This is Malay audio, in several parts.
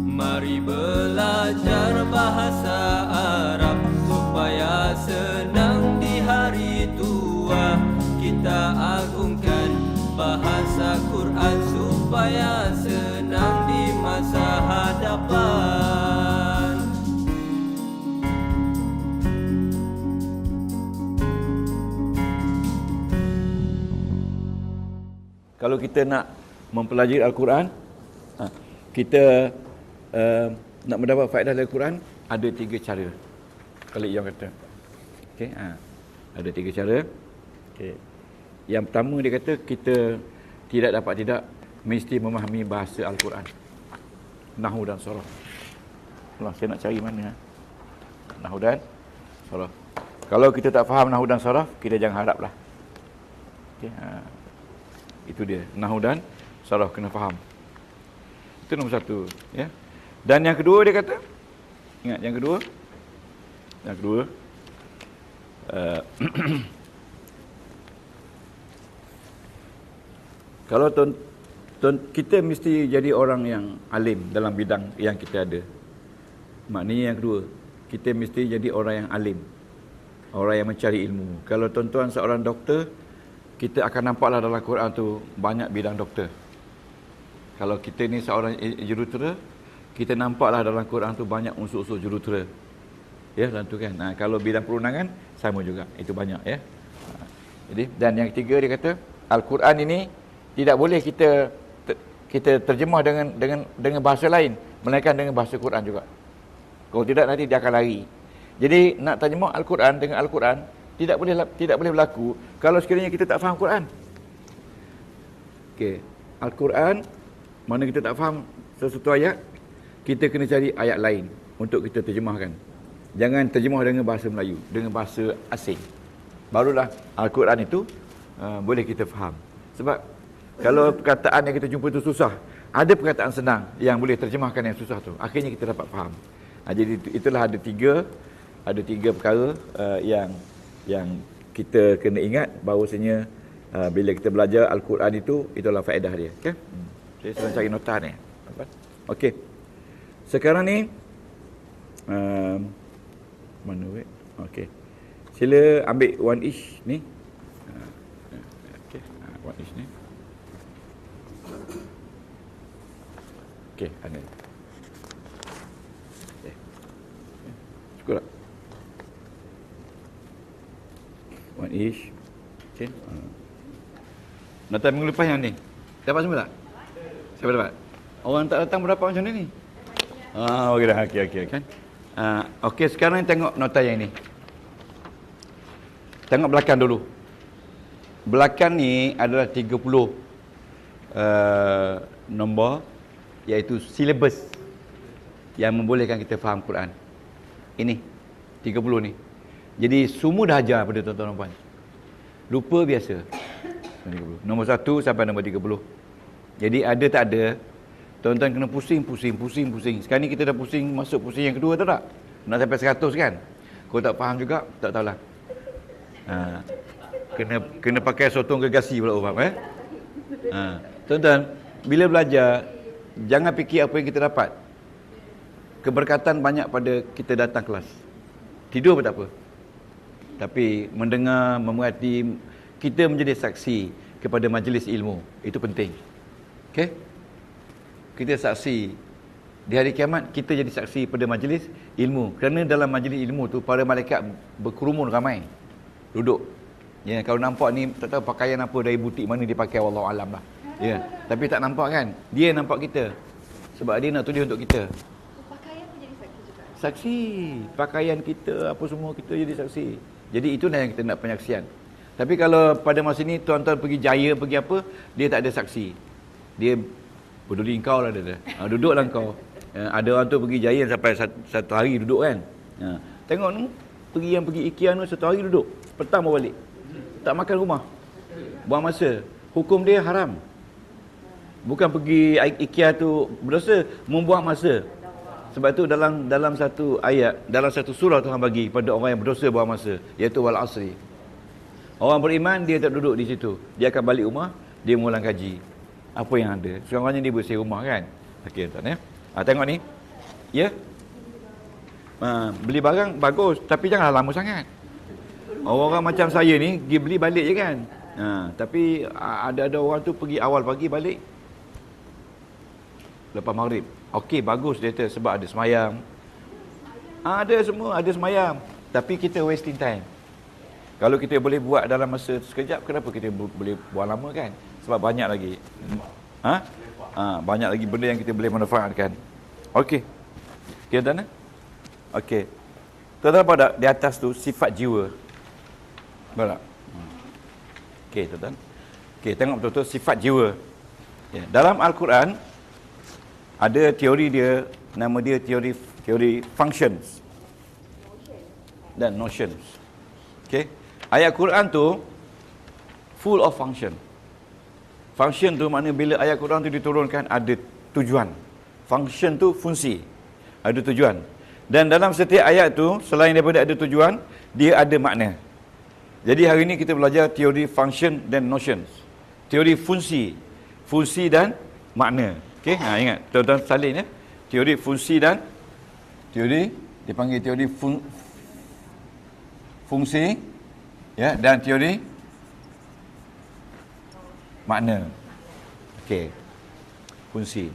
Mari belajar bahasa Arab supaya senang di hari tua. Kita agungkan bahasa Quran supaya senang di masa hadapan. Kalau kita nak mempelajari Al-Quran, kita nak mendapat faedah dari Al-Quran, ada 3 cara. Kalau Iyam kata. Okay, ada 3 cara. Okay. Yang pertama dia kata, kita tidak mesti memahami bahasa Al-Quran. Nahwu dan saraf. Saya nak cari mana. Nahwu dan saraf. Kalau kita tak faham nahwu dan saraf, kita jangan haraplah. Okay, itu dia, nahwu dan saraf kena faham. Itu nombor 1, ya. Dan yang kedua dia kata, ingat yang kedua, kalau kita mesti jadi orang yang alim dalam bidang yang kita ada. Maknanya yang kedua, kita mesti jadi orang yang alim, orang yang mencari ilmu. Kalau tuan-tuan seorang doktor, kita akan nampaklah dalam Quran tu banyak bidang doktor. Kalau kita ni seorang jurutera, kita nampaklah dalam Quran tu banyak unsur-unsur jurutera. Ya, dalam tu kan. Kalau bidang perundangan, sama juga. Itu banyak, ya. Jadi, dan yang ketiga dia kata, Al-Quran ini tidak boleh kita terjemah dengan bahasa lain, melainkan dengan bahasa Quran juga. Kalau tidak, nanti dia akan lari. Jadi, nak terjemah Al-Quran dengan Al-Quran, tidak boleh berlaku kalau sekiranya kita tak faham Quran. Okey, Al-Quran mana kita tak faham sesuatu ayat, kita kena cari ayat lain untuk kita terjemahkan. Jangan terjemah dengan bahasa Melayu, dengan bahasa asing. Barulah Al-Quran itu boleh kita faham. Sebab kalau perkataan yang kita jumpa itu susah, ada perkataan senang yang boleh terjemahkan yang susah tu, akhirnya kita dapat faham. Jadi itulah ada tiga perkara yang kita kena ingat bahawasanya bila kita belajar Al-Quran itulah faedah dia. Okay? Saya sedang cari nota ni. Okey. Sekarang ni mana weh? Okey. Sila ambil one each ni. Okey, one each ni. Okey, ada. Cukup tak? One each. Okay. Nota minggu lepas yang ni. Dapat semua tak? Siapa dapat? Orang tak datang berapa macam ni? Okey dah. Okey kan. Okey, sekarang tengok nota yang ni. Tengok belakang dulu. Belakang ni adalah 30 nombor, iaitu silibus yang membolehkan kita faham Quran. Ini 30 ni. Jadi semua dah ajar pada tuan-tuan dan puan. Lupa biasa. Nombor 1 sampai nombor 30. Jadi ada tak ada, tuan-tuan kena pusing. Sekarang ni kita dah pusing, masuk pusing yang kedua, tahu tak? Nak sampai 100 kan? Kalau tak faham juga, tak tahulah. Kena pakai sotong gegasi pula orang, Tuan-tuan, bila belajar, jangan fikir apa yang kita dapat. Keberkatan banyak pada kita datang kelas. Tidur pun tak apa. Tapi mendengar, memerhati, kita menjadi saksi kepada majlis ilmu. Itu penting. Okey? Kita saksi. Di hari kiamat, kita jadi saksi pada majlis ilmu. Kerana dalam majlis ilmu tu, para malaikat berkerumun ramai. Duduk. Ya, kalau nampak ni, tak tahu pakaian apa dari butik mana dia pakai, wallahu alam lah. Ya, tapi tak nampak kan? Dia nampak kita. Sebab dia nak tulis untuk kita. Pakaian pun jadi saksi juga? Saksi. Pakaian kita, apa semua kita jadi saksi. Jadi itulah yang kita nak penyaksian. Tapi kalau pada masa ni tuan-tuan pergi jaya, pergi apa, dia tak ada saksi. Dia peduli kau lah dia. Duduklah kau. Ada orang tu pergi jaya sampai satu hari duduk kan. Tengok ni, pergi IKEA tu satu hari duduk. Petang bawa balik. Tak makan rumah. Buang masa. Hukum dia haram. Bukan pergi IKEA tu berdosa, membuang masa. Sebab tu dalam satu ayat, dalam satu surah Tuhan bagi pada orang yang berdosa buang masa, iaitu wal asri. Orang beriman dia tak duduk di situ. Dia akan balik rumah, dia mengulang kaji apa yang ada. Sekurang-kurangnya dia bersih rumah kan. Okey tuan ya. Tengok ni. Ya. Beli barang bagus, tapi janganlah lama sangat. Orang-orang macam saya ni, pergi beli balik je kan. Tapi ada orang tu pergi awal pagi balik lepas maghrib. Okey, bagus dia kata sebab ada semayam. Ada semua, ada semayam. Tapi kita wasting time. Kalau kita boleh buat dalam masa sekejap, kenapa kita boleh buat lama kan? Sebab banyak lagi. Banyak lagi benda yang kita boleh manfaatkan. Okey. Kita tahu. Okey. Tuan-tuan pada di atas tu sifat jiwa. Betul tak? Okey, tuan-tuan. Okey, tengok betul-betul sifat jiwa. Ya. Dalam Al-Quran ada teori dia, nama dia teori functions dan notions. Okey. Ayat Quran tu full of function. Function tu makna bila ayat Quran tu diturunkan ada tujuan. Function tu fungsi. Ada tujuan. Dan dalam setiap ayat tu selain daripada ada tujuan, dia ada makna. Jadi hari ini kita belajar teori function dan notions. Teori fungsi. Fungsi dan makna. Okey, ingat. Tuan-tuan salin ya. Teori fungsi dan teori dipanggil teori fungsi ya, dan teori makna. Okey. Fungsi.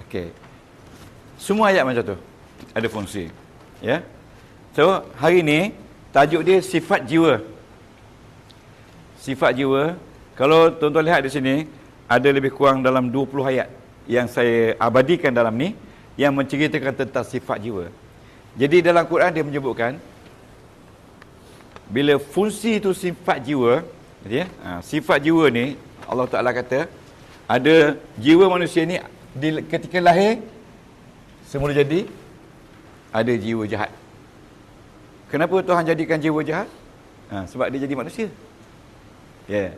Okey. Semua ayat macam tu ada fungsi. Ya. So, hari ni tajuk dia sifat jiwa. Sifat jiwa. Kalau tuan-tuan lihat di sini ada lebih kurang dalam 20 ayat yang saya abadikan dalam ni yang menceritakan tentang sifat jiwa. Jadi dalam Quran dia menyebutkan bila fungsi itu sifat jiwa, ya, sifat jiwa ni Allah Ta'ala kata ada jiwa manusia ni ketika lahir semula jadi ada jiwa jahat. Kenapa Tuhan jadikan jiwa jahat? Sebab dia jadi manusia. Ya.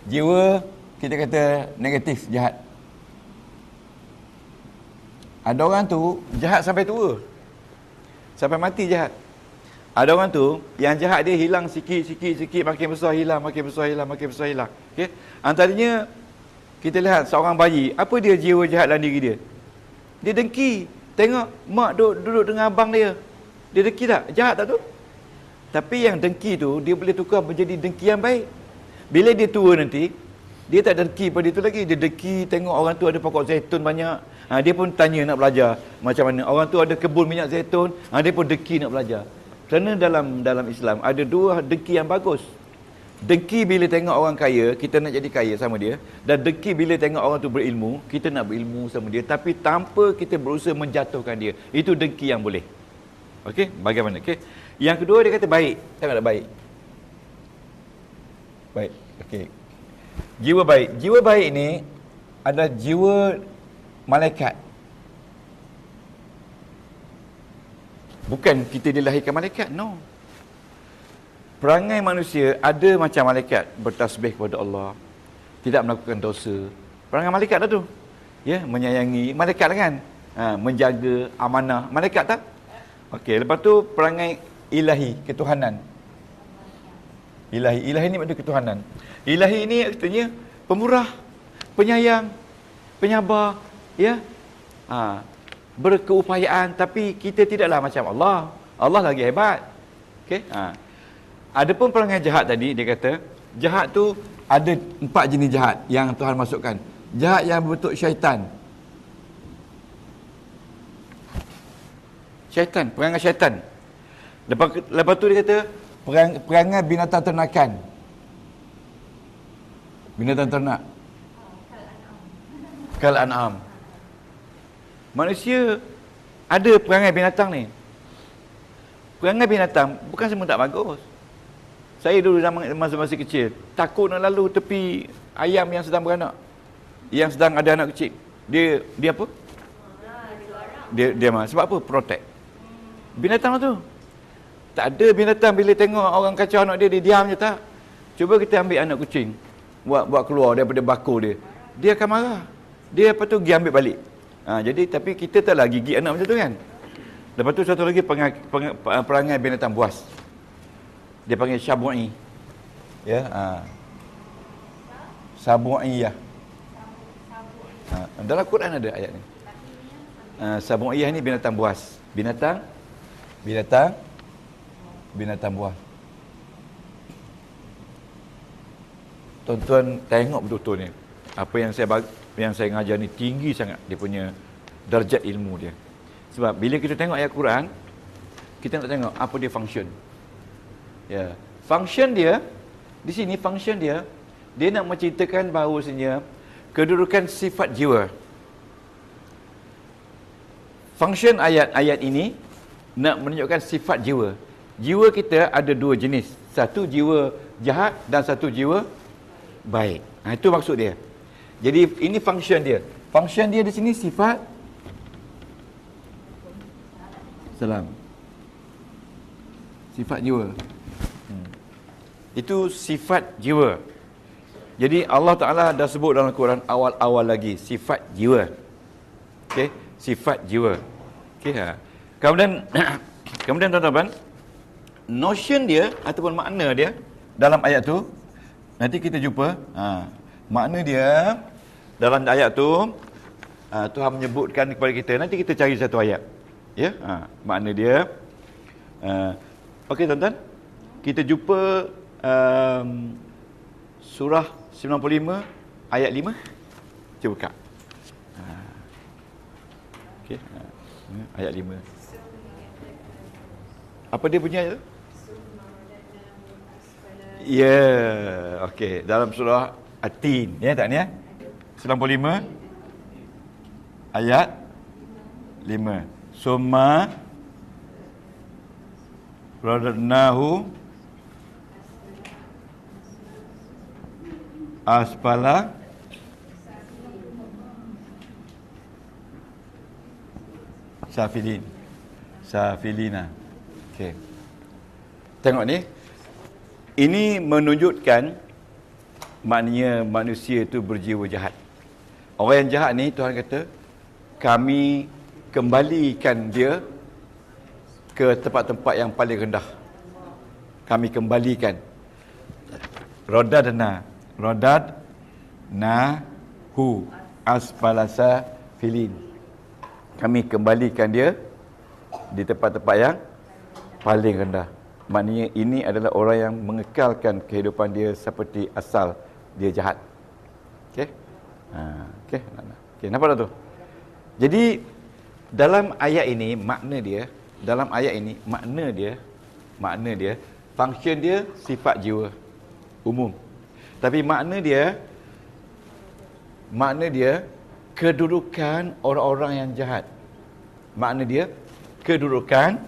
Jiwa kita kata negatif, jahat. Ada orang tu jahat sampai tua. Sampai mati jahat. Ada orang tu yang jahat dia hilang sikit, makin besar hilang, makin besar hilang. Okey. Antaranya kita lihat seorang bayi, apa dia jiwa jahat dalam diri dia? Dia dengki. Tengok mak duduk dengan abang dia. Dia dengki tak? Jahat tak tu? Tapi yang dengki tu dia boleh tukar menjadi dengki yang baik. Bila dia tua nanti, dia tak dengki pada itu lagi. Dia dengki tengok orang tu ada pokok zaitun banyak. Dia pun tanya nak belajar macam mana. Orang tu ada kebun minyak zaitun, dia pun dengki nak belajar. Kerana dalam Islam ada dua dengki yang bagus. Dengki bila tengok orang kaya, kita nak jadi kaya sama dia. Dan dengki bila tengok orang tu berilmu, kita nak berilmu sama dia. Tapi tanpa kita berusaha menjatuhkan dia. Itu dengki yang boleh. Okey, bagaimana? Okey. Yang kedua dia kata baik. Tengok tak baik? Baik. Okey. Jiwa baik. Jiwa baik ni adalah jiwa malaikat. Bukan kita dilahirkan malaikat, no. Perangai manusia ada macam malaikat, bertasbih kepada Allah, tidak melakukan dosa. Perangai malaikat dah tu. Ya, menyayangi, malaikat kan? Menjaga amanah, malaikat tak? Okey, lepas tu perangai ilahi, ketuhanan. Ilahi ni maksudnya ketuhanan. Ilahi ni artinya pemurah, penyayang, penyabar, ya. Berkeupayaan, tapi kita tidaklah macam Allah. Allah lagi hebat. Okey? Adapun perangai jahat tadi, dia kata, jahat tu ada 4 jenis jahat yang Tuhan masukkan. Jahat yang berbentuk syaitan. Syaitan, perangai syaitan. Lepas tu dia kata, perangai binatang ternakan. Binatang ternak. Kal an'am. Manusia ada perangai binatang ni. Perangai binatang bukan semua tak bagus. Saya dulu masa kecil, takut nak lalu tepi ayam yang sedang beranak. Yang sedang ada anak kecil. Dia apa? Dia sebab apa? Protect. Binatang tu. Tak ada binatang bila tengok orang kacau anak dia diam je tak. Cuba kita ambil anak kucing, buat keluar daripada bakul dia. Dia akan marah. Dia lepas tu pergi ambil balik. Jadi tapi kita taklah gigit anak macam tu kan. Lepas tu satu lagi perangai binatang buas. Dia panggil syabu'i. Ya, sabu'i ya. Dalam Quran ada ayat ni. Sabung ayah ni binatang buas. Binatang buas. Tuan-tuan tengok betul-betul ni. Apa yang saya ngajar ni tinggi sangat dia punya darjat ilmu dia. Sebab bila kita tengok ayat Quran, kita nak tengok apa dia function. Ya, function dia di sini dia nak menceritakan bahawasanya kedudukan sifat jiwa. Function ayat-ayat ini nak menunjukkan sifat jiwa. Jiwa kita ada dua jenis. Satu jiwa jahat dan satu jiwa baik. Itu maksud dia. Jadi ini function dia. Function dia di sini sifat salam. Sifat jiwa. Itu sifat jiwa. Jadi Allah Ta'ala dah sebut dalam Quran awal-awal lagi sifat jiwa. Okey, sifat jiwa. Okey, Kemudian tuan-tuan, notion dia ataupun makna dia dalam ayat tu nanti kita jumpa. Makna dia dalam ayat tu Tuhan menyebutkan kepada kita. Nanti kita cari satu ayat. Ya, makna dia. Okey tuan-tuan, kita jumpa surah 95 ayat 5. Cuba buka. Okey, ayat 5. Apa dia punya ayat tu? Ya, okey, dalam surah At-Tin, ya tak ni ya? 95 ayat 5. Summa radadnahu asfala safilina. Okey. Tengok ni. Ini menunjukkan maknanya manusia itu berjiwa jahat. Orang yang jahat ni Tuhan kata kami kembalikan dia ke tempat-tempat yang paling rendah. Kami kembalikan. Radadnahu asfalasa filin. Kami kembalikan dia di tempat-tempat yang paling rendah. Maknanya ini adalah orang yang mengekalkan kehidupan dia seperti asal dia jahat. Okey? Okey, nampak tak tu? Jadi dalam ayat ini makna dia, function dia sifat jiwa umum. Tapi makna dia kedudukan orang-orang yang jahat. Makna dia kedudukan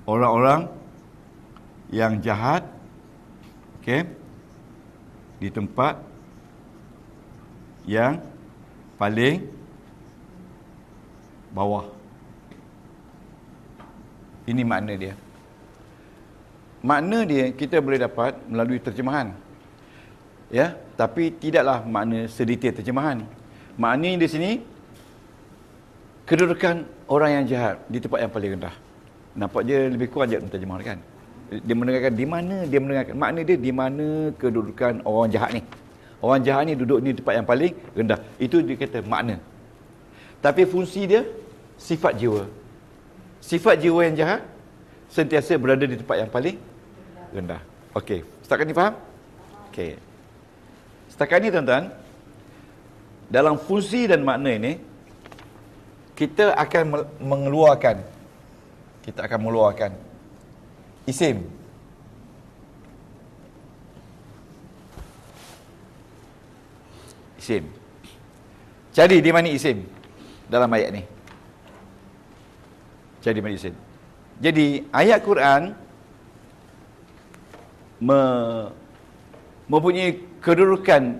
orang-orang yang jahat, okey, di tempat yang paling bawah. Ini makna dia. Makna dia kita boleh dapat melalui terjemahan. Ya, tapi tidaklah makna sedetail terjemahan. Makna di sini kedudukan orang yang jahat di tempat yang paling rendah. Nampak je lebih kurang je terjemah kan. Dia mendengarkan di mana dia mendengarkan. Makna dia di mana kedudukan orang jahat ni. Orang jahat ni duduk ni tempat yang paling rendah. Itu dia kata makna. Tapi fungsi dia sifat jiwa. Sifat jiwa yang jahat sentiasa berada di tempat yang paling rendah. Okey, setakat ni faham? Okey. Setakat ni tuan-tuan, dalam fungsi dan makna ini kita akan mengeluarkan isim. Cari di mana isim dalam ayat ni. Cari di mana isim. Jadi ayat Quran mempunyai kedudukan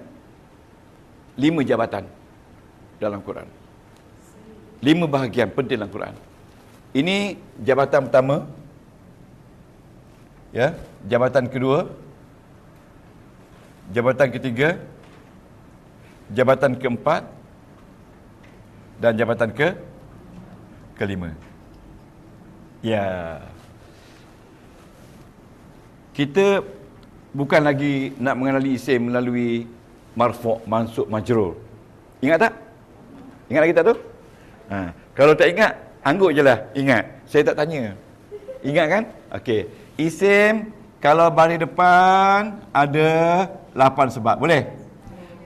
5 jabatan dalam Quran. 5 bahagian penting dalam Quran. Ini jabatan pertama. Ya, jabatan kedua. Jabatan ketiga. Jabatan keempat. Dan jabatan kelima. Ya. Kita bukan lagi nak mengenali isim melalui marfu', mansub, majrur. Ingat tak? Ingat lagi tak tu? Kalau tak ingat, angguk je lah ingat. Saya tak tanya. Ingat kan? Okey. Isim kalau baris depan ada 8 sebab. Boleh?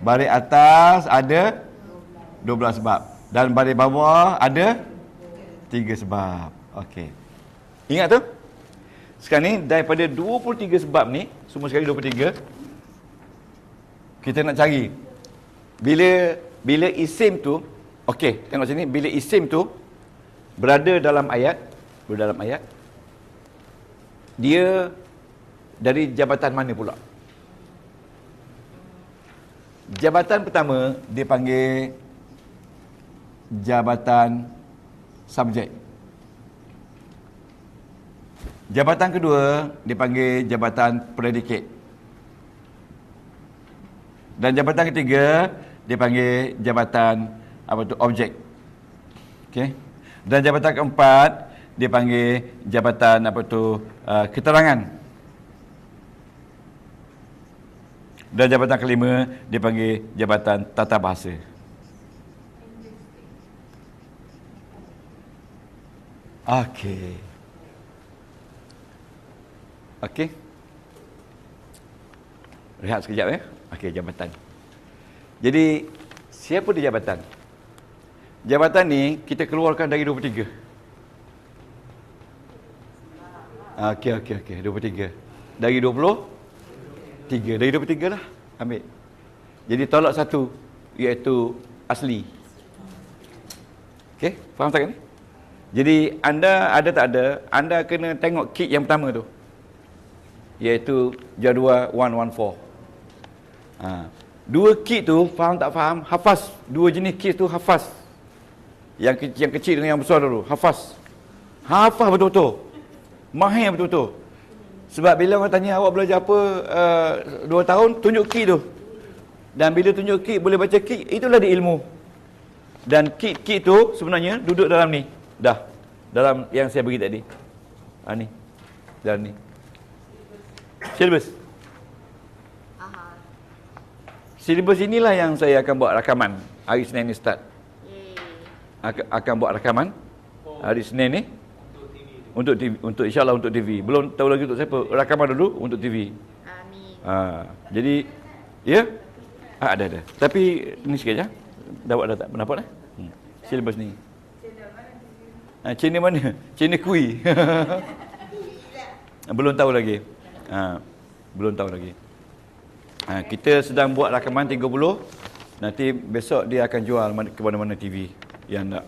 Baris atas ada 12 sebab. Dan baris bawah ada 3 sebab. Okey. Ingat tu? Sekarang ni daripada 23 sebab ni, semua sekali 23, kita nak cari bila isim tu, okey, tengok sini, bila isim tu berada dalam ayat, dia dari jabatan mana pula? Jabatan pertama dia panggil jabatan subjek. Jabatan kedua dipanggil jabatan predikat. Dan jabatan ketiga dipanggil jabatan objek. Okey. Dan jabatan keempat dipanggil jabatan keterangan. Dan jabatan kelima dipanggil jabatan tata bahasa. Okey. Okey. Rehat sekejap ya. Okey, jabatan. Jadi, siapa di jabatan? Jabatan ni kita keluarkan dari 23. Okey. 23. Dari 23. Dari 23 lah. Ambil. Jadi, tolak satu. Iaitu asli. Okey, faham tak ni? Jadi, anda ada tak ada, anda kena tengok kit yang pertama tu. Iaitu jadual 114. Dua kit tu, faham tak faham? Hafaz. Dua jenis kit tu hafaz. Yang kecil dengan yang besar dulu. Hafaz. Hafaz betul-betul. Mahir betul-betul. Sebab bila orang tanya awak belajar apa 2 tahun, tunjuk kit tu. Dan bila tunjuk kit, boleh baca kit, itulah dia ilmu. Dan kit tu sebenarnya duduk dalam ni. Dah. Dalam yang saya bagi tadi. Ni. Dalam ni. Silibus. Silibus inilah yang saya akan buat rakaman. Hari Senin ni start. Akan buat rakaman hari Senin ni untuk TV, insya-Allah untuk TV. Belum tahu lagi untuk siapa. Rakaman dulu untuk TV. Amin. Jadi ya? Ada. Tapi ni sikit je. Dah tak nampak dah? Silibus ni. Channel mana? Channel Kui. Belum tahu lagi. Belum tahu lagi. Kita sedang buat rakaman 30. Nanti besok dia akan jual ke mana-mana TV yang nak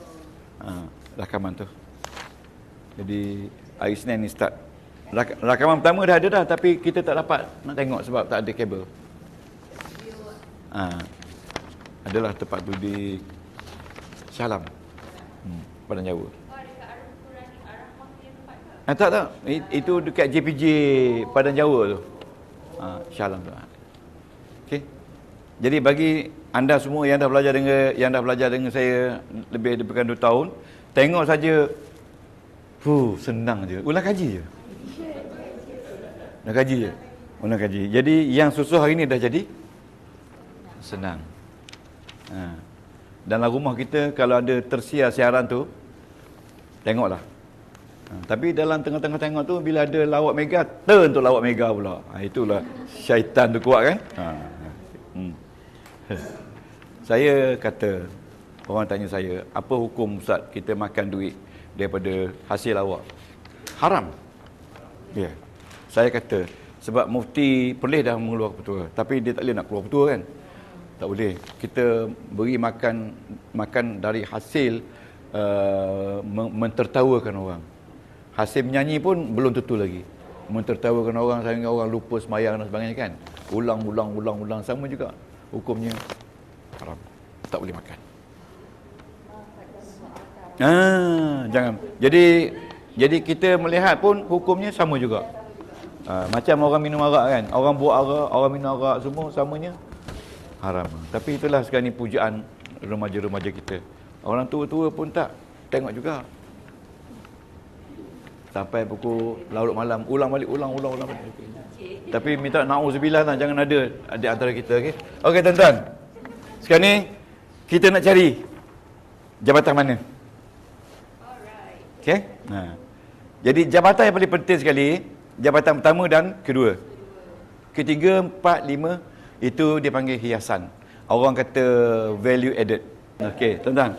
rakaman tu. Jadi hari Senin ni start. Rakaman pertama dah ada dah, tapi kita tak dapat nak tengok sebab tak ada kabel. Adalah tempat tu di Shah Alam, Padang Jawa. Tak. Itu dekat JPJ Padang Jawa tu. Shah Alam tu. Okey. Jadi bagi anda semua yang dah belajar dengan saya lebih daripada 2 tahun, tengok saja. Senang je. Ulang kaji je. Ulang kaji. Jadi yang susah hari ni dah jadi senang. Dalam rumah kita kalau ada tersiar siaran tu, tengoklah. Tapi dalam tengah-tengah tengok tu, bila ada lawak mega, turn untuk lawak mega pula. Itulah syaitan tu kuat kan. Saya kata, orang tanya saya, apa hukum Ustaz kita makan duit daripada hasil lawak? Haram. Ya. Saya kata, sebab mufti Perlis dah mengeluarkan fatwa, tapi dia tak boleh nak keluar fatwa kan. Tak boleh. Kita beri makan dari hasil mentertawakan orang. Hasil menyanyi pun belum tentu lagi. Mentertawakan orang sehingga orang lupa sembahyang dan sebagainya kan. Ulang sama juga. Hukumnya haram. Tak boleh makan. Jangan. Jadi kita melihat pun hukumnya sama juga. Macam orang minum arak kan. Orang buat arak, orang minum arak semua samanya haram. Tapi itulah sekarang ni pujaan remaja-remaja kita. Orang tua-tua pun tak tengok juga. Sampai pukul larut malam, ulang balik. Okay. Tapi minta na'udzubillah lah, jangan ada di antara kita, okey. Okey tuan-tuan. Sekarang ni kita nak cari jabatan mana? Okey. Jadi jabatan yang paling penting sekali, jabatan pertama dan kedua. Ketiga, 4, 5 itu dipanggil hiasan. Orang kata value added. Okey, tuan-tuan.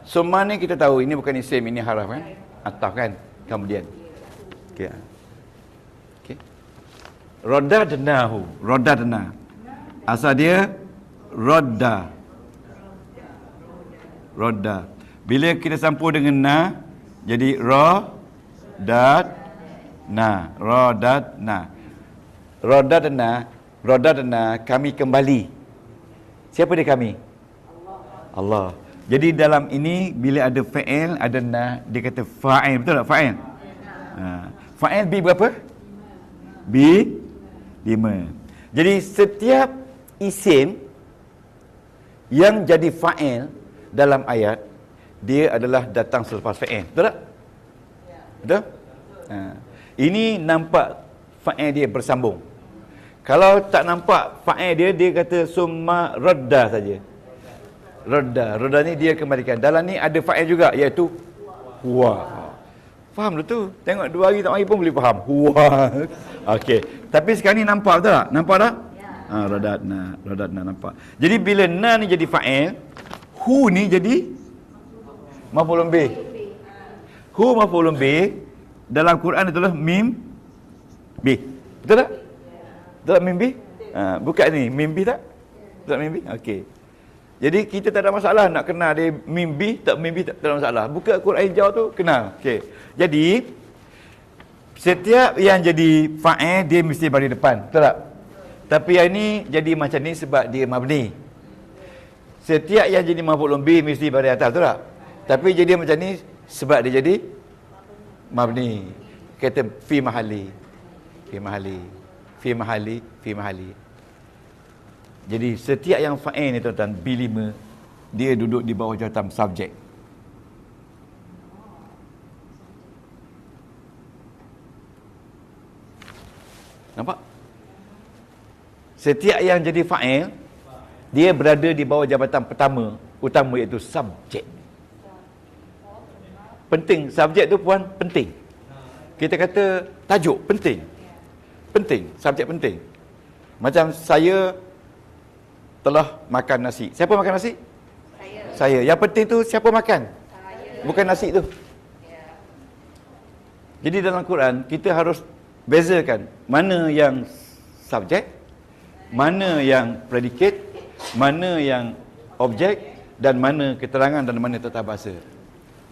Summa ni kita tahu ini bukan isim, ini haraf kan? Ataf kan? Kemudian. Okey. Okey. Radadna. Asal dia radda. Bila kita campur dengan na, jadi Radadna, kami kembali. Siapa dia kami? Allah. Jadi dalam ini bila ada fa'il, ada na, dia kata fa'il, betul tak fa'il? Fa'il bi berapa? Bi 5. Jadi setiap isim yang jadi fa'il dalam ayat, dia adalah datang selepas fa'il. Betul tak? Betul? Ini nampak fa'il dia bersambung. Kalau tak nampak fa'il dia kata summa radda saja. Radda ni dia kembalikan. Dalam ni ada fa'il juga, iaitu huwa. Faham tu? Tengok 2 hari tak mari pun boleh faham. Huwa. Okey. Tapi sekarang ni nampak betul tak? Nampak tak? Radadna nampak. Jadi bila na ni jadi fa'il, hu ni jadi maf'ulun bih. Hu maf'ulun bih dalam Quran itulah mim bih. Betul tak? Betul tak mim bih? Buka ni mim bih tak? Betul tak mim bih? Okey. Jadi kita tak ada masalah nak kenal dia mim bih tak mim bih, tak ada masalah. Buka Quran hijau tu kenal. Okey. Jadi setiap yang jadi fa'il dia mesti baris depan. Betul tak? Tapi yang ni jadi macam ni sebab dia mabni. Setiap yang jadi maf'ulun bih mesti baris atas, betul tak? Tapi jadi macam ni sebab dia jadi mabni. Kata fi mahali. Jadi setiap yang fa'il ni tuan-tuan, B5, dia duduk di bawah jawatan subjek. Nampak? Setiap yang jadi fa'il, dia berada di bawah jabatan utama iaitu subjek. Penting, subjek tu puan penting. Kita kata tajuk penting. Subjek penting. Macam saya telah makan nasi. Siapa makan nasi? Saya. Yang penting tu siapa makan? Saya. Bukan nasi tu. Jadi dalam Quran kita harus bezakan mana yang subjek, mana yang predikat, mana yang objek, dan mana keterangan dan mana tata bahasa.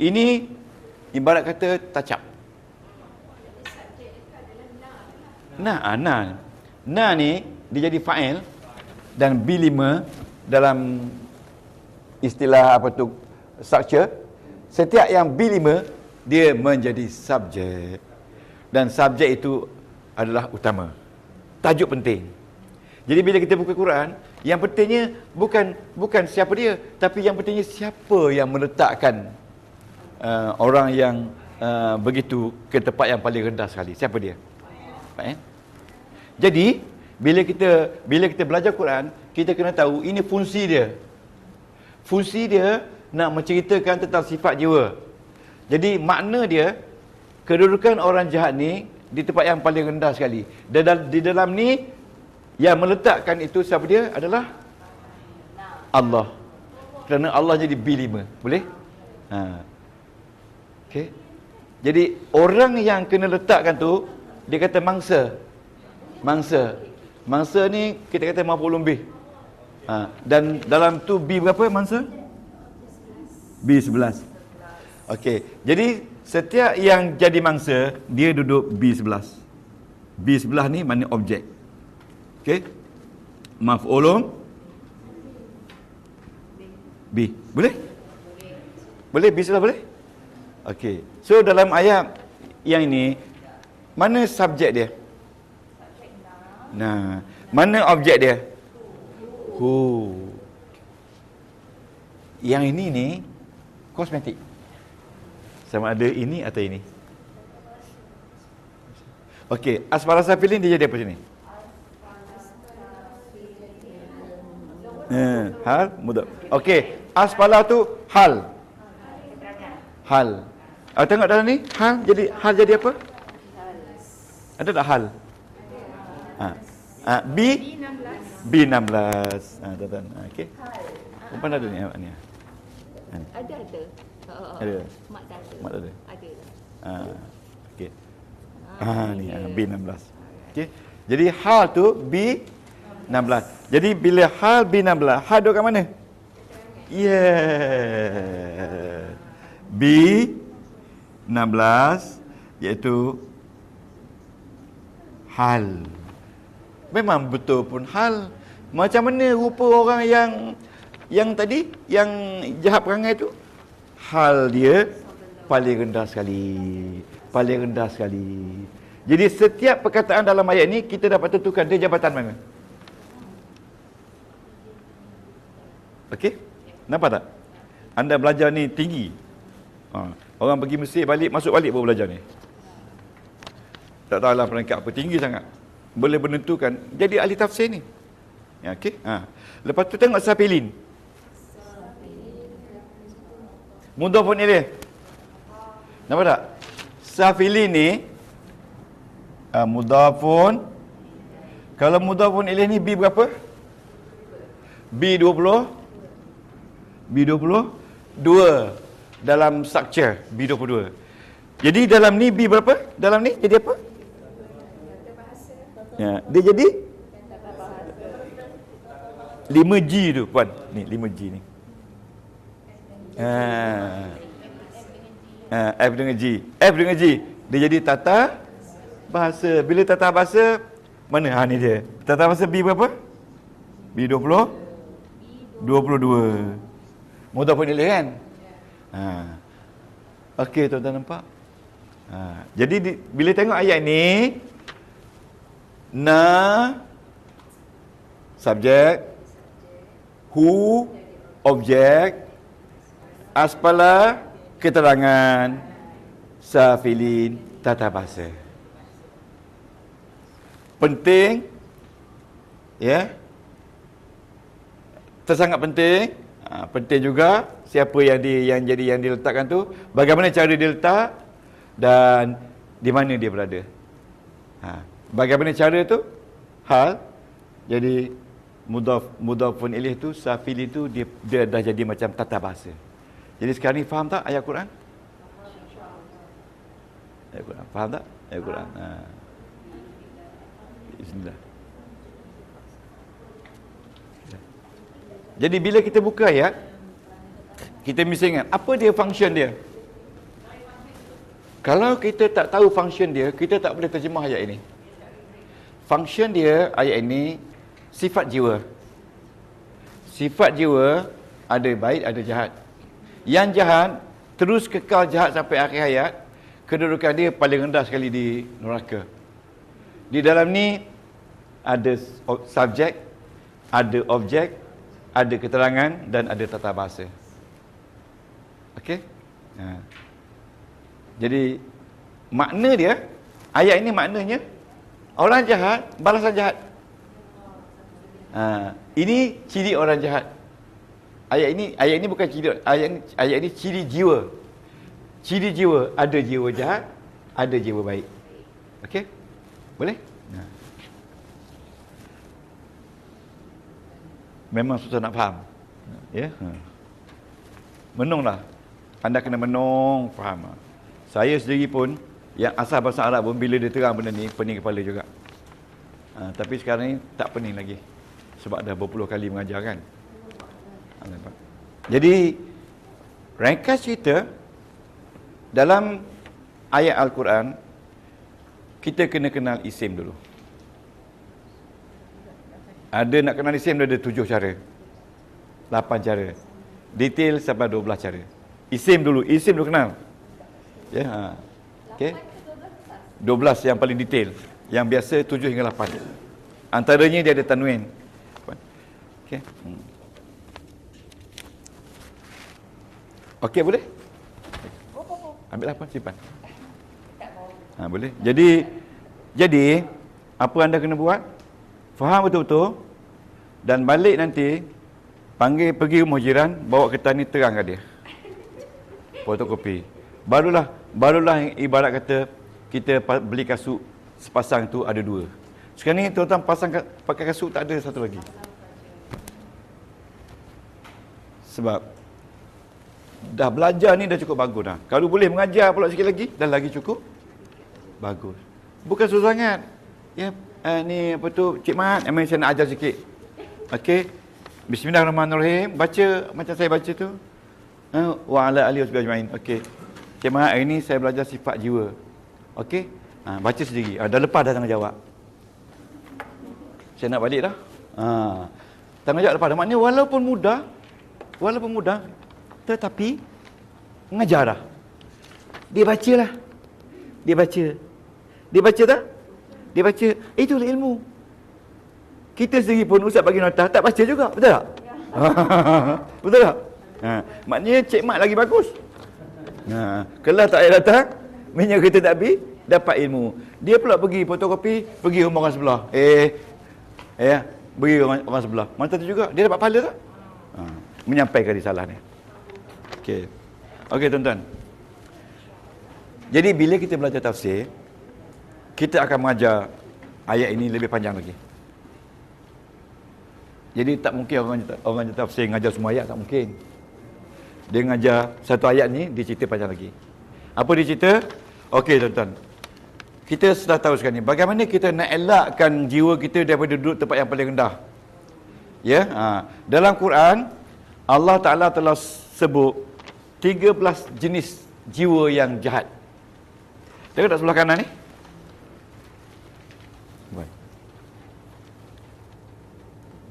Ini ibarat kata tacap. Na ni dia jadi fa'il, dan B5 dalam istilah apa tu structure, setiap yang B5 dia menjadi subjek, dan subjek itu adalah utama, tajuk penting. Jadi bila kita buka Quran, yang pentingnya bukan siapa dia, tapi yang pentingnya siapa yang meletakkan orang yang begitu ke tempat yang paling rendah sekali. Siapa dia? Jadi bila kita belajar Quran, kita kena tahu ini fungsi dia. Fungsi dia nak menceritakan tentang sifat jiwa. Jadi makna dia, kedudukan orang jahat ni di tempat yang paling rendah sekali. Di dalam ni yang meletakkan itu siapa dia adalah Allah. Kerana Allah jadi B5. Boleh? Okey. Jadi orang yang kena letakkan tu dia kata mangsa. Mangsa ni kita kata maf'ulun bih. Dan dalam tu B berapa mangsa? B11. Okey. Jadi setiap yang jadi mangsa dia duduk B11. B11 ni makna objek. Okey. Maf'ulun B. Boleh? Boleh B11 boleh? Okey. So dalam ayat yang ini mana subjek dia? Nah, mana objek dia? Hu. Yang ini ni kosmetik. Sama ada ini atau ini. Okey, asfala safilin dia jadi apa sini? Hal mudhaf. Okey, asfala tu hal. Hal. Tengok dalam ni, hal jadi apa? Ada tak hal? B16. Tuan-tuan. Okey. Umpan ada ni ni. Ada. Ada. Mak tak ada. Mak tak ada. Ada lah. Okey. Ni B16. Okey. Jadi hal tu B16. Jadi bila hal B16, hal duduk kat mana? Yeah. B16 iaitu hal. Memang betul pun hal. Macam mana rupa orang yang tadi, yang jahat perangai tu? Hal dia paling rendah sekali. Paling rendah sekali. Jadi setiap perkataan dalam ayat ni kita dapat tentukan dia jabatan mana. Okey? Nampak tak? Anda belajar ni tinggi. Orang pergi Mesir masuk balik baru belajar ni. Tak tahulah peringkat apa, tinggi sangat. Boleh menentukan jadi ahli tafsir ni. Ya, okey. Lepas tu tengok safilin. Mudhafun ilaih. Nampak tak? Safilin ni mudhafun. Kalau mudhafun ilaih ni B berapa? B22 dalam structure B22. Jadi dalam ni B berapa? Dalam ni jadi apa? Ya, dia jadi 5G tu puan. Ni 5G ni. F dengan G. F dengan G. Dia jadi tata bahasa. Bila tata bahasa, mana? Ni dia. Tata bahasa B berapa? B22. Mudhafun ilaih kan? Okey, tuan-tuan nampak? Jadi bila tengok ayat ni, subjek, who, objek, asfala, keterangan, safilin, tata bahasa. Penting, ya. Tersangat penting. Penting juga siapa yang diletakkan tu, bagaimana cara dia letak dan di mana dia berada. Bagaimana cara tu? Hal. Jadi mudhafun ilaih tu, safilin tu dia dah jadi macam tata bahasa. Jadi sekarang ni faham tak ayat Quran? Ayat Quran. Faham tak? Ayat Quran. Bismillah. Jadi bila kita buka ayat, kita mesti ingat apa dia function dia. Kalau kita tak tahu function dia, kita tak boleh terjemah ayat ini. Function dia ayat ini sifat jiwa. Sifat jiwa ada baik, ada jahat. Yang jahat terus kekal jahat sampai akhir hayat. Kedudukan dia paling rendah sekali di neraka. Di dalam ni ada subjek, ada objek, ada keterangan dan ada tata bahasa. Okey? Jadi makna dia, ayat ini maknanya orang jahat, balasan jahat. Ini ciri orang jahat. Ayat ini bukan ciri, ayat ini ciri jiwa. Ciri jiwa, ada jiwa jahat, ada jiwa baik. Okey? Boleh? Memang susah nak faham. Ya. Menunglah. Anda kena menung, faham. Saya sendiri pun yang asal bahasa Arab pun bila dia terang benda ni pening kepala juga. Tapi sekarang ni tak pening lagi. Sebab dah berpuluh kali mengajar kan. Jadi ringkas cerita dalam ayat Al-Quran kita kena kenal isim dulu. Ada nak kenal isim dia ada 7 cara. 8 cara. Detail sampai 12 cara. Isim dulu kenal. Ya, okey. 12 yang paling detail. Yang biasa 7 hingga 8. Antaranya dia ada tanwin. Okey. Okey boleh? Ambil apa? Simpan. Tak mau. Boleh. Jadi apa anda kena buat? Faham betul-betul dan balik nanti pergi rumah jiran, bawa kertas ni terang kat dia. Fotokopi. Barulah ibarat kata kita beli kasut sepasang tu ada 2. Sekarang ni tuan-tuan pakai kasut tak ada satu lagi. Sebab dah belajar ni dah cukup bagus dah. Kalau boleh mengajar pula sikit lagi, dah lagi cukup bagus. Bukan susah sangat. Ya, ni apa tu, Cik Mat, saya nak ajar sikit. Okey. Bismillahirrahmanirrahim. Baca macam saya baca tu. Wa ala alihi wasbiajmain. Okey. Cik Mat, hari ni saya belajar sifat jiwa. Okey. Baca sendiri. Dah lepas dah tanggungjawab. Saya nak balik dah. Tanggungjawab lepas dah. Maknanya walaupun mudah, tetapi mengajar dah. Dia bacalah. Dia baca tak? Dia baca. Itulah ilmu. Kita sendiri pun ustaz bagi nota, tak baca juga. Betul tak? Betul tak? Maknanya Cik Mat lagi bagus. Kelas tak payah datang, minyak kita tak habis, dapat ilmu. Dia pula pergi fotokopi, pergi rumah orang sebelah. Pergi orang sebelah. Mantap tu juga. Dia dapat pahala tak? Menyampaikan risalah ni. Okey tuan-tuan. Jadi bila kita belajar tafsir, kita akan mengajar ayat ini lebih panjang lagi. Jadi tak mungkin orang tafsir mengajar semua ayat, tak mungkin. Dia mengajar satu ayat ni, dia cerita panjang lagi. Apa dia cerita? Okey tuan-tuan. Kita sudah tahu sekarang ni, bagaimana kita nak elakkan jiwa kita daripada duduk tempat yang paling rendah. Ya, dalam Quran Allah Ta'ala telah sebut 13 jenis jiwa yang jahat. Tengok tak sebelah kanan ni?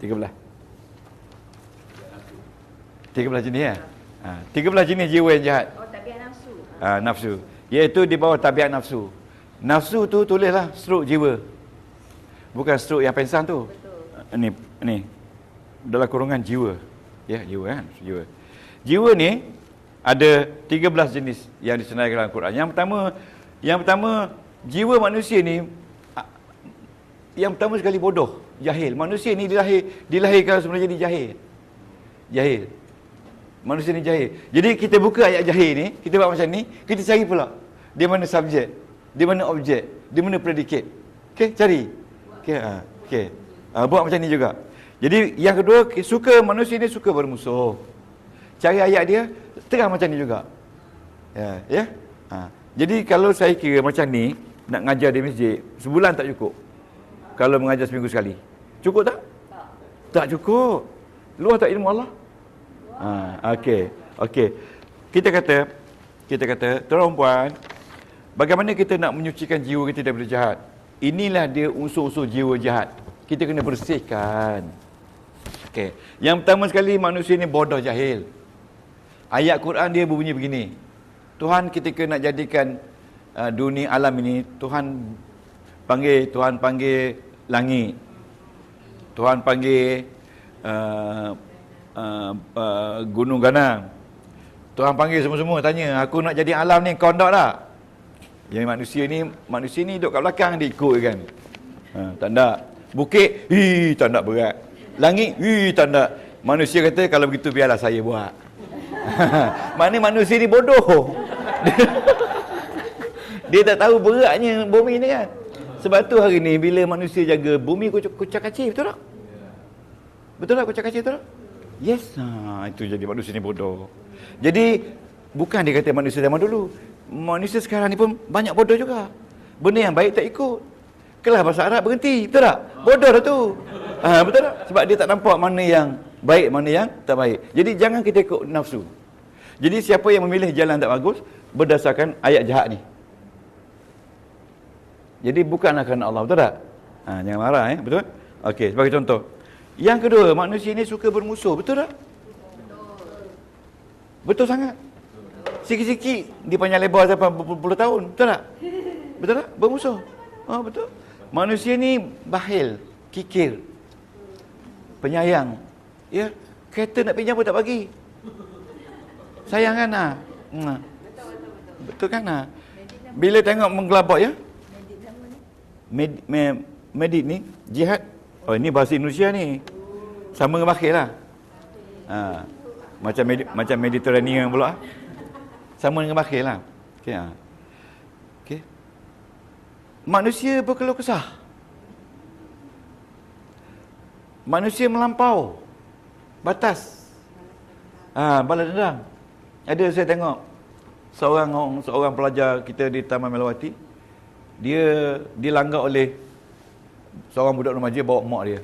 13 jenis ya? 13 jenis jiwa yang jahat. Oh, tabiat nafsu. Nafsu. Iaitu di bawah tabiat nafsu. Nafsu tu tulislah stroke jiwa. Bukan stroke yang pengsan tu. Betul. Ni. Dalam kurungan jiwa. Ya, jiwa kan? Jiwa ni ada 13 jenis yang disenaraikan dalam Quran. Yang pertama jiwa manusia ni yang pertama sekali bodoh, jahil. Manusia ni dilahirkan sebenarnya jadi jahil. Manusia ni jahil. Jadi kita buka ayat jahil ni, kita buat macam ni, kita cari pula di mana subjek, di mana objek, di mana predicate. Okey, cari. Okey. Buat macam ni juga. Jadi yang kedua, manusia ni suka bermusuh. Cari ayat dia, terang macam ni juga. Ya. Jadi kalau saya kira macam ni, nak ngajar di masjid, sebulan tak cukup. Kalau mengajar seminggu sekali. Cukup tak? Tak cukup. Luar tak ilmu Allah? Okey. Kita kata, tuan puan, bagaimana kita nak menyucikan jiwa kita daripada jahat? Inilah dia unsur-unsur jiwa jahat. Kita kena bersihkan. Okey. Yang pertama sekali, manusia ni bodoh, jahil. Ayat Quran dia berbunyi begini. Tuhan ketika nak jadikan dunia alam ini, Tuhan panggil langit. Tuhan panggil gunung ganang. Tuhan panggil semua-semua, tanya, aku nak jadi alam ni, kau nak tak? Yang manusia ni duduk kat belakang, dia ikut kan. Tak nak. Bukit, tak nak berat. Langit, tak nak. Manusia kata, kalau begitu biarlah saya buat. Maknanya manusia ni bodoh. Dia tak tahu beratnya bumi ni kan. Sebab tu hari ni bila manusia jaga bumi kucak-kacir, betul tak? Betul tak kucak-kacir, betul tak? Yes. Itu jadi manusia ni bodoh. Jadi bukan dia kata manusia zaman dulu. Manusia sekarang ni pun banyak bodoh juga. Benda yang baik tak ikut. Kelas bahasa Arab berhenti, betul tak? Bodoh dah tu. Betul tak? Sebab dia tak nampak mana yang baik, mana yang tak baik. Jadi jangan kita ikut nafsu. Jadi siapa yang memilih jalan tak bagus berdasarkan ayat jahat ni. Jadi bukanlah kerana Allah, betul tak? Jangan marah betul? Okey, sebagai contoh. Yang kedua, manusia ni suka bermusuh, betul tak? Betul sangat. Sikit-sikit dia panjang lebar sampai berpuluh tahun, betul tak? Betul tak? Bermusuh. Betul. Manusia ni bakhil, kikir, penyayang. Ya, kereta nak pinjam pun tak bagi. Sayang kan? Betul kan? Bila tengok menggelabak ya. Medik ni jihad. Oh, ini bahasa Indonesia ni. Sama dengan bakhil lah. Macam Mediterranean pula. Sama dengan bakhil lah. Okey. Okey. Manusia berkeluh kesah. Manusia melampau batas. Balas dendam. Ada saya tengok seorang pelajar kita di Taman Melawati, dia dilanggar oleh seorang budak remaja bawa mak dia.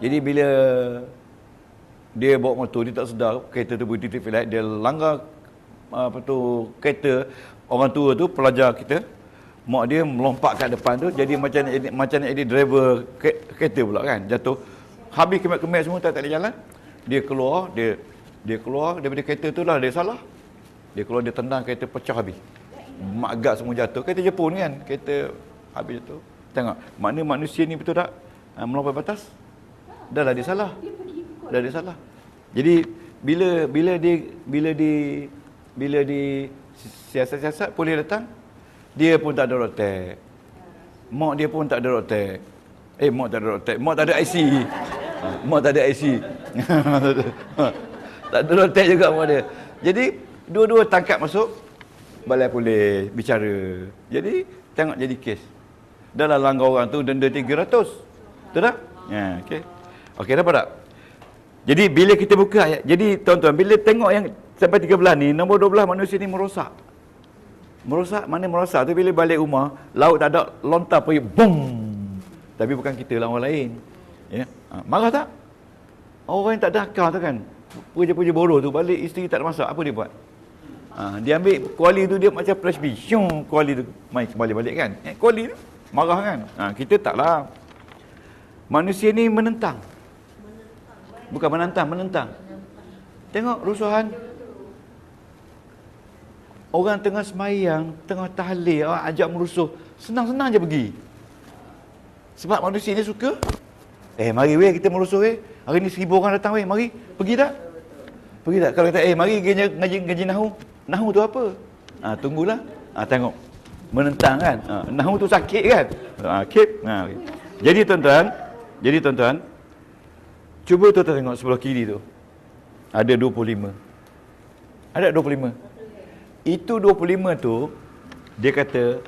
Jadi bila dia bawa motor, dia tak sedar kereta tu berhenti traffic light, dia langgar kereta orang tua tu, pelajar kita. Mak dia melompat kat depan tu, jadi macam nak jadi driver kereta pula kan, jatuh. Habis kemek-kemek semua, tak boleh jalan. Dia keluar daripada kereta tu lah, dia salah. Dia keluar, dia tendang kereta, pecah habis. Mak gak semua jatuh. Kereta Jepun kan, kereta habis jatuh. Tengok, makna manusia ni betul tak melampaui batas? Dah lah dia salah. Jadi bila di siasat-siasat polis datang, dia pun tak ada rotek. Mak dia pun tak ada rotek. Mak tak ada rotek. Mak tak ada IC. Mak tak ada IC. Tak ada rotek juga mak dia. Jadi dua-dua tangkap masuk balai polis, bicara. Jadi tengok jadi kes. Dah lah langgar orang tu denda 300. Betul tak? Okey. Okey, dapat tak? Jadi bila kita buka ayat, jadi tuan-tuan, bila tengok yang sampai 13 ni, nombor 12 manusia ni merosak. Merosak, mana merosak tu bila balik rumah, laut tak ada, lontar pergi, boom. Tapi bukan kita lah, orang lain. Ya. Marah tak? Orang yang tak ada akal tu kan, puja-puja bodoh tu, balik isteri tak ada masak, apa dia buat? Dia ambil kuali tu, dia macam flash bee, syung, kuali tu main kembali balik kan. Kuali tu marah kan. Kita taklah. Manusia ni menentang. Bukan menentang. Tengok rusuhan. Orang tengah semayang, tengah tahlil, orang ajak merusuh, senang-senang je pergi. Sebab manusia ni suka. Mari weh kita merusuh weh. Hari ni 1000 orang datang weh, mari. Pergi tak? Kalau kata mari ngaji nahu. Nahu tu apa? Tunggulah. Tengok. Menentang kan? Nahu tu sakit kan? Keep. Jadi tuan-tuan, cuba tuan-tuan tengok sebelah kiri tu. Ada 25. Ada 25. Itu 25 tu, dia kata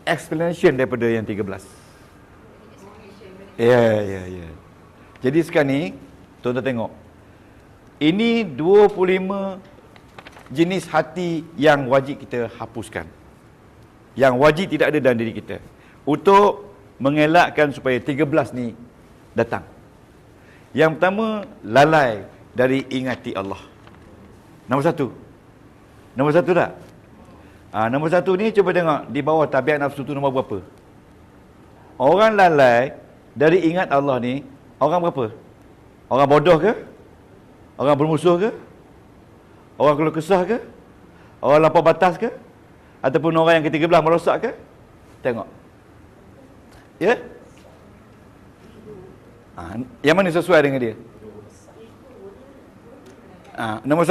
explanation daripada yang 13. Ya. Jadi sekarang ni, tuan-tuan tengok. Ini 25 jenis hati yang wajib kita hapuskan. Yang wajib tidak ada dalam diri kita. Untuk mengelakkan supaya 13 ni datang. Yang pertama, lalai dari ingati Allah. Nombor satu tak? Nombor satu ni cuba tengok di bawah tabiat nafsu tu nombor berapa? Orang lalai dari ingat Allah ni, orang berapa? Orang bodoh ke? Orang bermusuh ke? Orang keluh kesah ke? Orang lampau batas ke? Ataupun orang yang ke-13 merosak ke? Tengok. Ya? Yang mana sesuai dengan dia? Nombor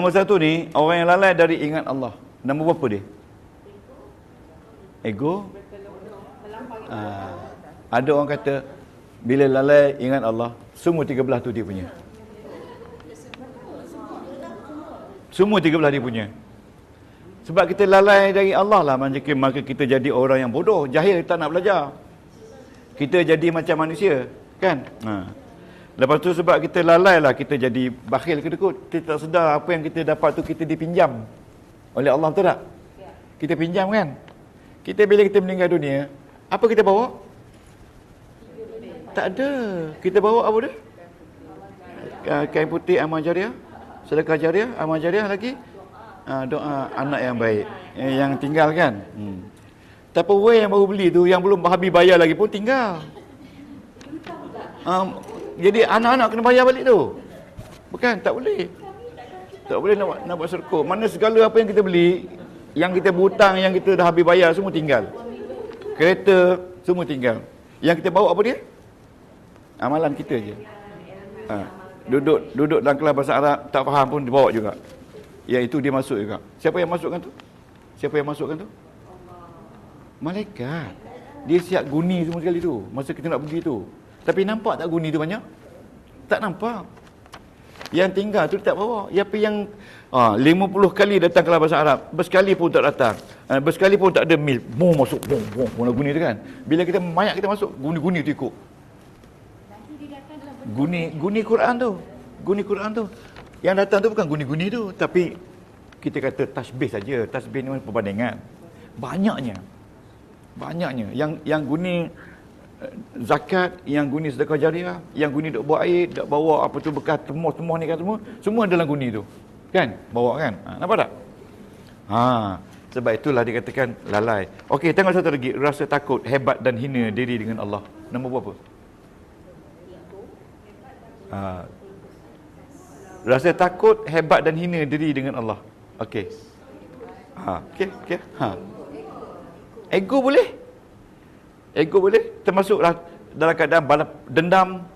satu ni, orang yang lalai dari ingat Allah. Nombor berapa dia? Ego? Ada orang kata, bila lalai ingat Allah, semua 13 tu dia punya. Semua 13 dia punya. Sebab kita lalai dari Allah lah, maka kita jadi orang yang bodoh, jahil, tak nak belajar. Kita jadi macam manusia, kan? Lepas tu sebab kita lalai lah, kita jadi bakhil kedekut. Kita tak sedar apa yang kita dapat tu kita dipinjam oleh Allah, betul tak? Kita pinjam kan? Bila kita meninggal dunia, apa kita bawa? Tak ada. Kita bawa apa dia? Kain putih amal jariah, sedekah jariah, amal jariah lagi. Doa anak yang baik yang tinggal kan. Tupperware yang baru beli tu, yang belum habis bayar lagi pun tinggal. Jadi anak-anak kena bayar balik tu. Bukan, tak boleh. Tak boleh nak buat serkup. Mana segala apa yang kita beli, yang kita berhutang, yang kita dah habis bayar, semua tinggal. Kereta, semua tinggal. Yang kita bawa apa dia? Amalan kita je. Duduk dalam kelas bahasa Arab, tak faham pun dibawa juga. Iaitu dia masuk juga. Siapa yang masukkan tu? Siapa yang masukkan tu? Malaikat. Dia siap guni semua sekali tu. Masa kita nak pergi tu. Tapi nampak tak guni tu banyak? Tak nampak. Yang tinggal tu dia tak bawa. Apa yang 50 kali datang ke bahasa Arab, bersekali pun tak datang. Bersekali pun tak ada mil. Masuk. Nak guni tu kan. Bila kita mayat kita masuk, guni tu ikut. Guni Quran tu. Guni Quran tu. Yang datang tu bukan guni-guni tu, tapi kita kata tasbih saja. Tasbih ni perbandingan. Banyaknya. Yang guni zakat, yang guni sedekah jariah, yang guni duk buat air, duk bawa apa tu bekas temuh ni kan semua dalam guni tu. Kan? Bawa kan? Nampak tak? Sebab itulah dikatakan lalai. Okey, tengok satu lagi. Rasa takut, hebat dan hina diri dengan Allah. Nombor berapa? Rasa takut, hebat dan hina diri dengan Allah. Okey. Okey. Ego boleh? Ego boleh? Termasuklah dalam keadaan dendam,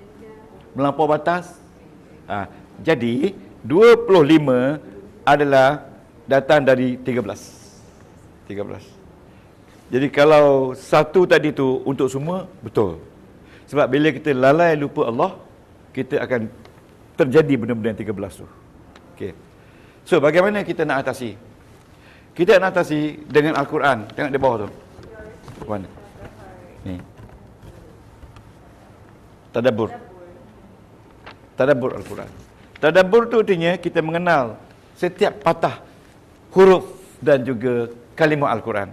melampau batas. Jadi 25 adalah datang dari 13. Jadi kalau satu tadi tu untuk semua, betul. Sebab bila kita lalai lupa Allah, kita akan terjadi benda-benda yang 13 tu. Okey. So bagaimana kita nak atasi? Kita nak atasi dengan Al-Quran. Tengok di bawah tu. Mana? Ni. Tadabbur Al-Quran. Tadabbur tu artinya kita mengenal setiap patah huruf dan juga kalimah Al-Quran.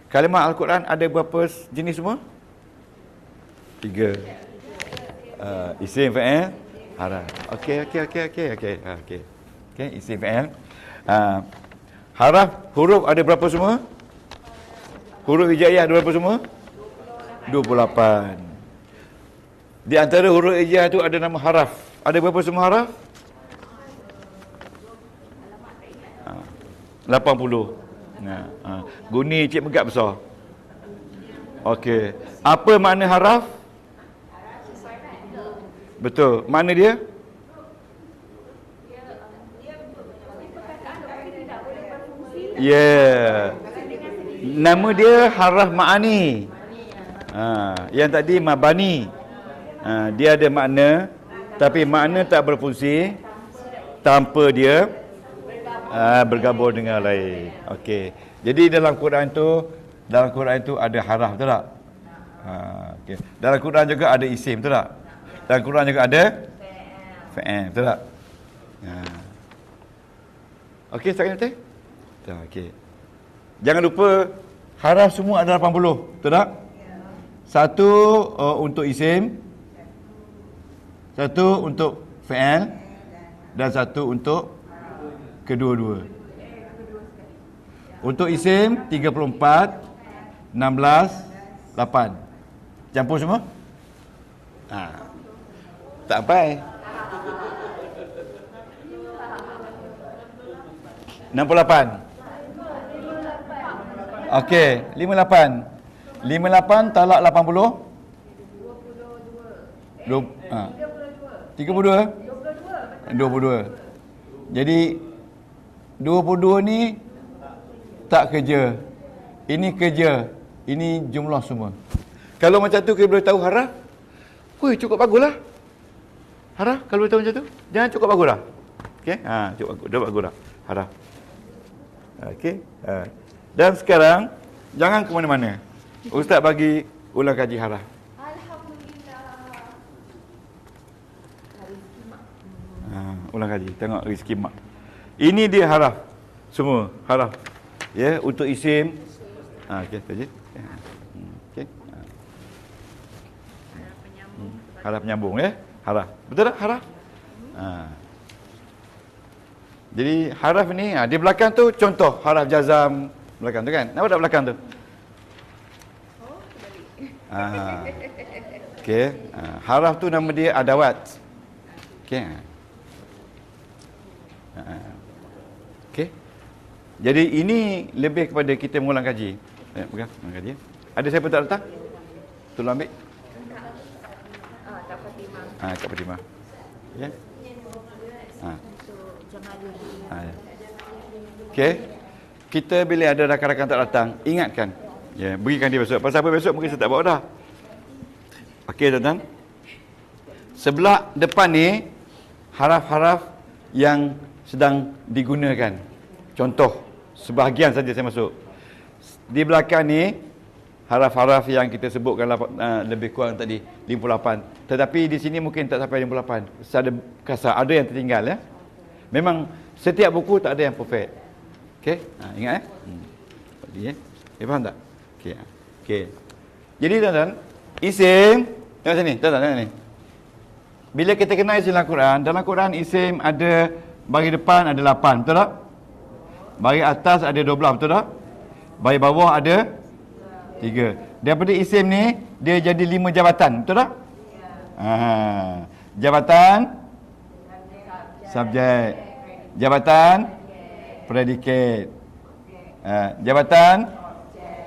Kalimah Al-Quran ada berapa jenis semua? 3. Isim, fa'il, haraf. Okey. Isim, fa'il. Haraf, huruf ada berapa semua? Huruf hijaiyah ada berapa semua? 28. Di antara huruf hijaiyah tu ada nama haraf. Ada berapa semua haraf? 80. Guni cik megap besar. Okey. Apa makna haraf? Betul. Mana dia? Nama dia haraf ma'ani. Yang tadi mabani. Dia ada makna, tapi makna tak berfungsi tanpa dia bergabung dengan lain. Okey. Jadi dalam Quran tu ada haraf, betul tak? Okey. Dalam Quran juga ada isim, betul tak? Dalam Quran juga ada fa'il, betul tak? Okey, sekarang betul? Okey. Jangan lupa haraf semua ada 80, betul tak? Satu untuk isim, satu untuk fa'il, dan satu untuk kedua-dua. Untuk isim 34, 16, 8. Campur semua? Tak sampai. 68. Okey, 58. 58 talak 80? 32. 22. Jadi 22 ni tak kerja. Ini kerja. Ini jumlah semua. Kalau macam tu kita boleh tahu haraf. Cukup baguslah. Haraf kalau boleh tahu macam tu. Jangan cukup baguslah. Okey? Cukup bagus. Dah baguslah haraf. Okey? Dan sekarang jangan ke mana-mana. Ustaz bagi ulang kaji haraf. Ulang kaji. Tengok rezeki mak. Ini dia haraf. Semua haraf. Ya, untuk isim. Okey, saja. Okey. Haraf penyambung ya. Haraf. Betul tak haraf? Jadi haraf ni di belakang tu contoh haraf jazam belakang tu kan. Nampak tak belakang tu? Okey. Haraf tu nama dia adawat. Okey. Okey. Jadi ini lebih kepada kita mengulang kaji. Pegang, ulang kaji. Ada siapa tak datang? Tolong ambil. Kak Fatimah. Kak Fatimah. Ya. Ya. Okey. Kita bila ada rakan-rakan tak datang, ingatkan. Ya, berikan dia besok. Pasal apa besok mungkin saya tak bawa dah. Okey tuan-tuan. Sebelah depan ni haraf-haraf yang sedang digunakan. Contoh, sebahagian saja saya masuk. Di belakang ni haraf-haraf yang kita sebutkan lebih kurang tadi 58. Tetapi di sini mungkin tak sampai 58. Ada kasar, ada yang tertinggal ya. Memang setiap buku tak ada yang perfect. Okey, ingat faham tak? Okey. Okey. Jadi tuan-tuan, isim, tengok sini, tuan-tuan tengok ni. Bila kita kenal isim dalam Quran isim ada bagi depan ada 8, betul tak? Bagi atas ada 12, betul tak? Bagi bawah ada 3. Daripada isim ni dia jadi 5 jabatan, betul tak? Jabatan subjek, jabatan predikat, jabatan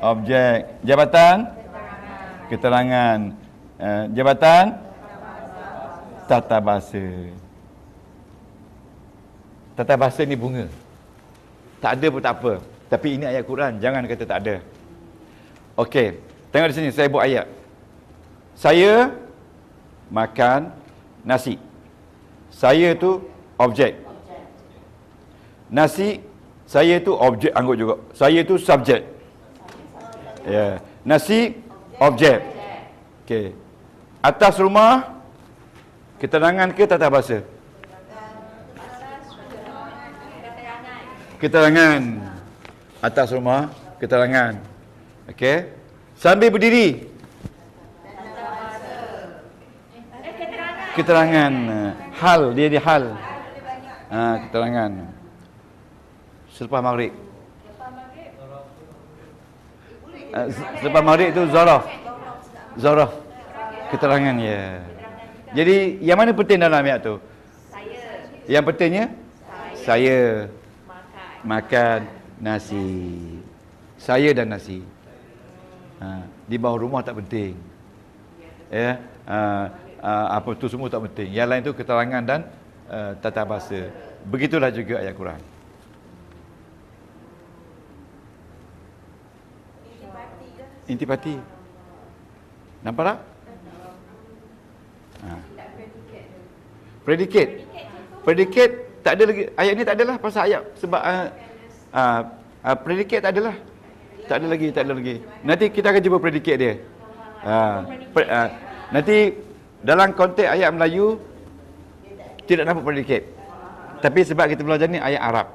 objek, jabatan keterangan, jabatan tata bahasa. Tata bahasa ni bunga. Tak ada pun tak apa. Tapi ini ayat Quran, jangan kata tak ada. Okey, tengok di sini saya buat ayat. Saya makan nasi. Saya tu objek. Nasi, saya tu objek anggut juga. Saya tu subjek. Ya, nasi objek. Okey. Atas rumah keterangan ke tata bahasa? Keterangan. Atas rumah keterangan. Okey. Sambil berdiri. Keterangan. Hal, dia di hal. Keterangan. Selepas maghrib. Selepas maghrib itu zaraf. Zaraf. Keterangan ya. Jadi yang mana penting dalam ayat tu? Saya. Yang pentingnya? Saya. Makan nasi. Saya dan nasi. Di bawah rumah tak penting. Ya. Apa tu semua tak penting. Yang lain tu keterangan dan tata bahasa. Begitulah juga ayat Quran. Intipati. Nampak tak? Predikat tak ada lagi. Ayat ni tak adalah pasal ayat sebab predikat tak adalah. Tak ada lagi. Nanti kita akan jumpa predikat dia. Nanti dalam konteks ayat Melayu tidak nampak predikat. Tapi sebab kita belajar ni ayat Arab.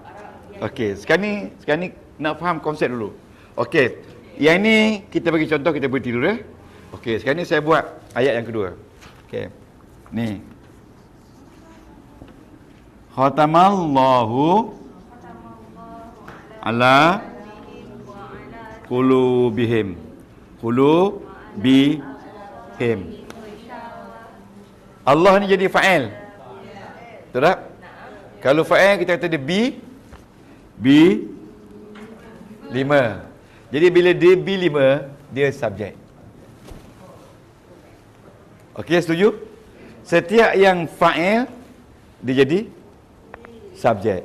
Okey, sekarang ni nak faham konsep dulu. Okey, yang ni kita bagi contoh, kita berhenti dulu ya. Okey, sekarang ni saya buat ayat yang kedua. Okey. Ni. Khatamallahu ala qulubihim. Qulubihim. Allah ni jadi fa'il. Betul tak? Kalau fa'il kita kata dia B 5. Jadi bila dia B5, dia subjek. Okey, setuju? Setiap yang fa'il dia jadi subjek.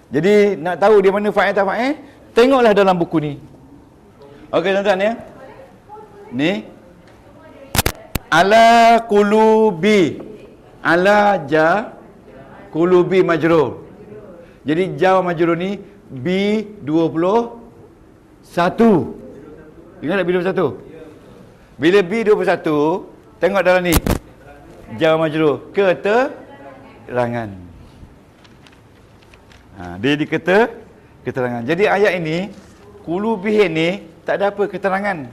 Jadi nak tahu dia mana fa'il tak fa'il, tengoklah dalam buku ni. Okey tuan-tuan ya. Ni ala qulubi. Ala ja qulubi majrur. Jadi ja majrur ni B21. Ingat tak B21? Bila B21, tengok dalam ni. Ja majrur, keterangan. Dia di keterangan. Jadi ayat ini qulubihin ni tak ada apa keterangan.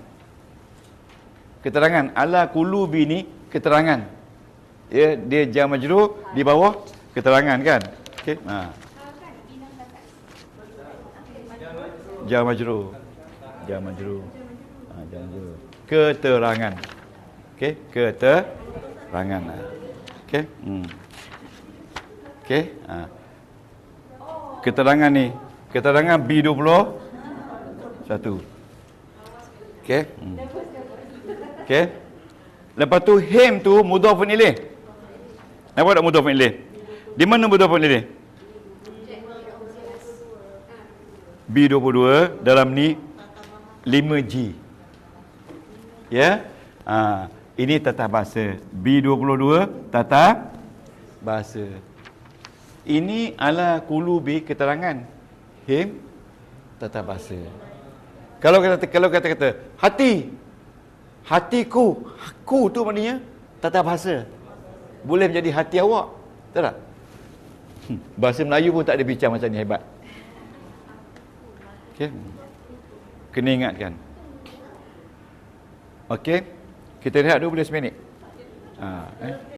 Keterangan ala qulubi ni keterangan. Ya, dia ja majrur di bawah keterangan kan? Okey. Ja majrur. Ja majrur. Keterangan. Okey, keterangan. Okey. Okey. Keterangan ni, keterangan B21. Okey. Okey. Lepas tu him tu mudhafun ilaih. Nampak tak mudhafun ilaih? Di mana mudhafun ilaih? B22 dalam ni 5G. Ya. Ini tata bahasa. B22 tata bahasa. Ini ala kulu B keterangan. Him tata bahasa. Kalau kata hati. Hatiku. Ku tu maknanya tata bahasa. Boleh menjadi hati awak. Betul tak? Bahasa Melayu pun tak ada bincang macam ni, hebat. Okey. Kena ingatkan. Okey. Kita rehat dulu boleh seminit.